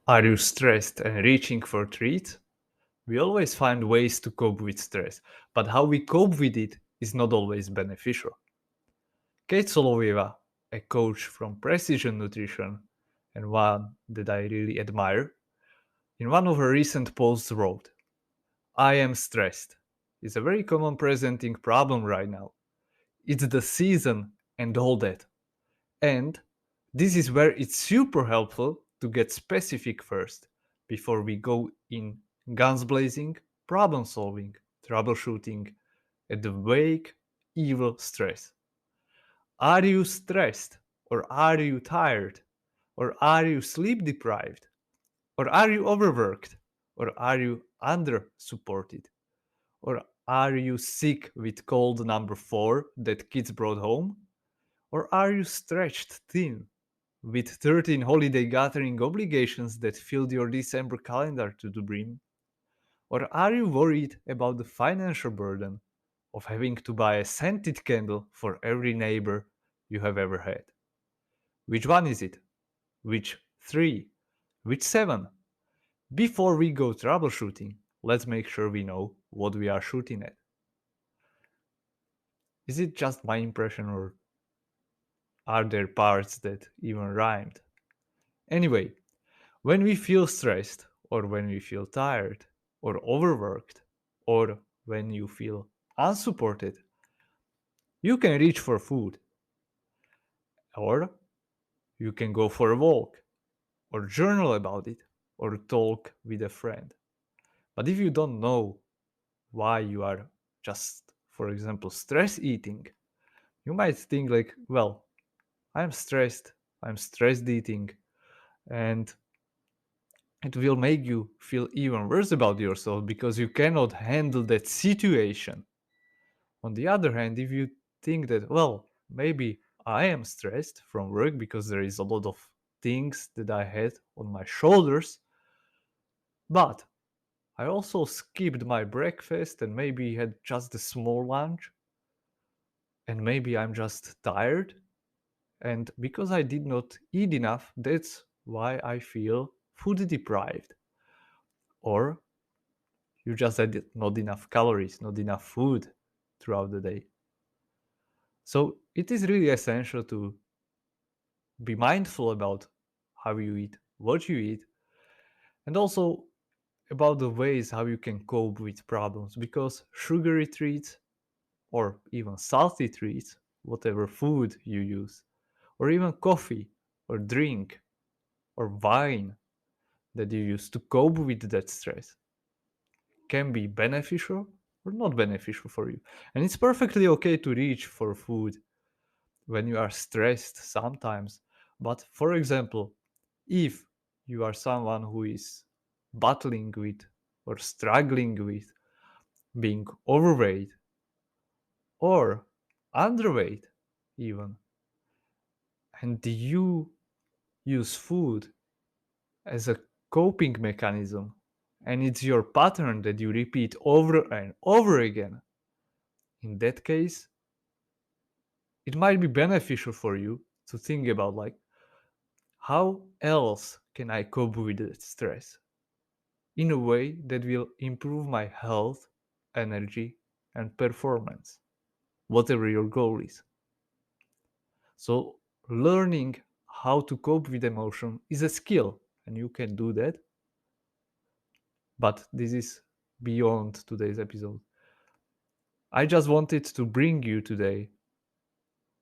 Are you stressed and reaching for treats? We always find ways to cope with stress, but how we cope with it is not always beneficial. Kate Solovieva, a coach from Precision Nutrition and one that I really admire, in one of her recent posts wrote, I am stressed. It's a very common presenting problem right now. It's the season and all that. And this is where it's super helpful to get specific first before we go in guns blazing, problem solving, troubleshooting, at the vague, evil stress. Are you stressed? Or are you tired? Or are you sleep deprived? Or are you overworked? Or are you under supported? Or are you sick with cold number 4 that kids brought home? Or are you stretched thin with 13 holiday gathering obligations that filled your December calendar to the brim? Or are you worried about the financial burden of having to buy a scented candle for every neighbor you have ever had? Which one is it? Which three? Which seven? Before we go troubleshooting, let's make sure we know what we are shooting at. Is it just my impression, or are there parts that even rhymed? Anyway, when we feel stressed, or when we feel tired, or overworked, or when you feel unsupported, you can reach for food, or you can go for a walk, or journal about it, or talk with a friend. But if you don't know why you are just, for example, stress eating, you might think like, well, I'm stressed eating, and it will make you feel even worse about yourself because you cannot handle that situation. On the other hand, if you think that, well, maybe I am stressed from work because there is a lot of things that I had on my shoulders, but I also skipped my breakfast and maybe had just a small lunch, and maybe I'm just tired, and because I did not eat enough, that's why I feel food deprived. Or you just had not enough calories, not enough food throughout the day. So it is really essential to be mindful about how you eat, what you eat, and also about the ways how you can cope with problems, because sugary treats or even salty treats, whatever food you use, or even coffee or drink or wine that you use to cope with that stress can be beneficial or not beneficial for you. And it's perfectly okay to reach for food when you are stressed sometimes. But for example, if you are someone who is battling with or struggling with being overweight or underweight, even, and you use food as a coping mechanism, and it's your pattern that you repeat over and over again, in that case, it might be beneficial for you to think about like, how else can I cope with the stress in a way that will improve my health, energy, and performance, whatever your goal is. So, learning how to cope with emotion is a skill, and you can do that. But this is beyond today's episode. I just wanted to bring you today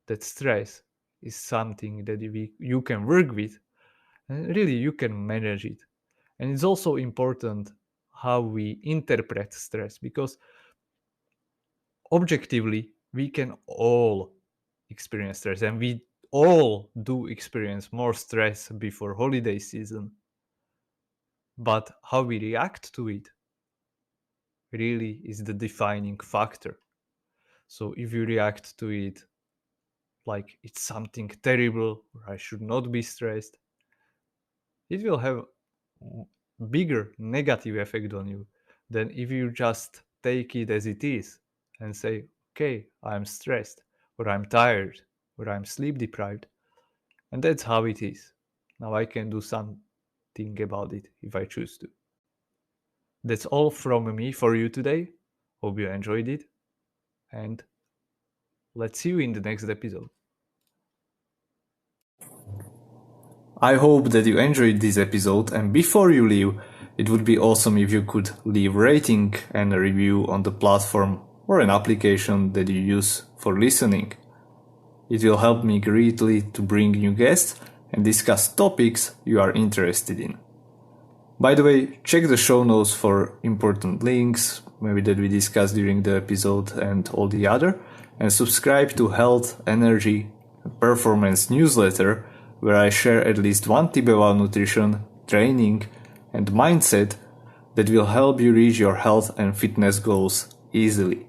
that stress is something that you can work with, and really you can manage it. And it's also important how we interpret stress, because objectively we can all experience stress, and we all do experience more stress before holiday season, but how we react to it really is the defining factor. So if you react to it like it's something terrible or I should not be stressed, it will have bigger negative effect on you than if you just take it as it is and say, okay, I'm stressed, or I'm tired, or I'm sleep deprived, and that's how it is. Now I can do something think about it if I choose to. That's all from me for you today. Hope you enjoyed it, and let's see you in the next episode. I hope that you enjoyed this episode, and before you leave, it would be awesome if you could leave rating and a review on the platform or an application that you use for listening. It will help me greatly to bring new guests and discuss topics you are interested in. By the way, check the show notes for important links, maybe that we discussed during the episode and all the other, and subscribe to Health, Energy, and Performance newsletter, where I share at least one tip about nutrition, training, and mindset that will help you reach your health and fitness goals easily.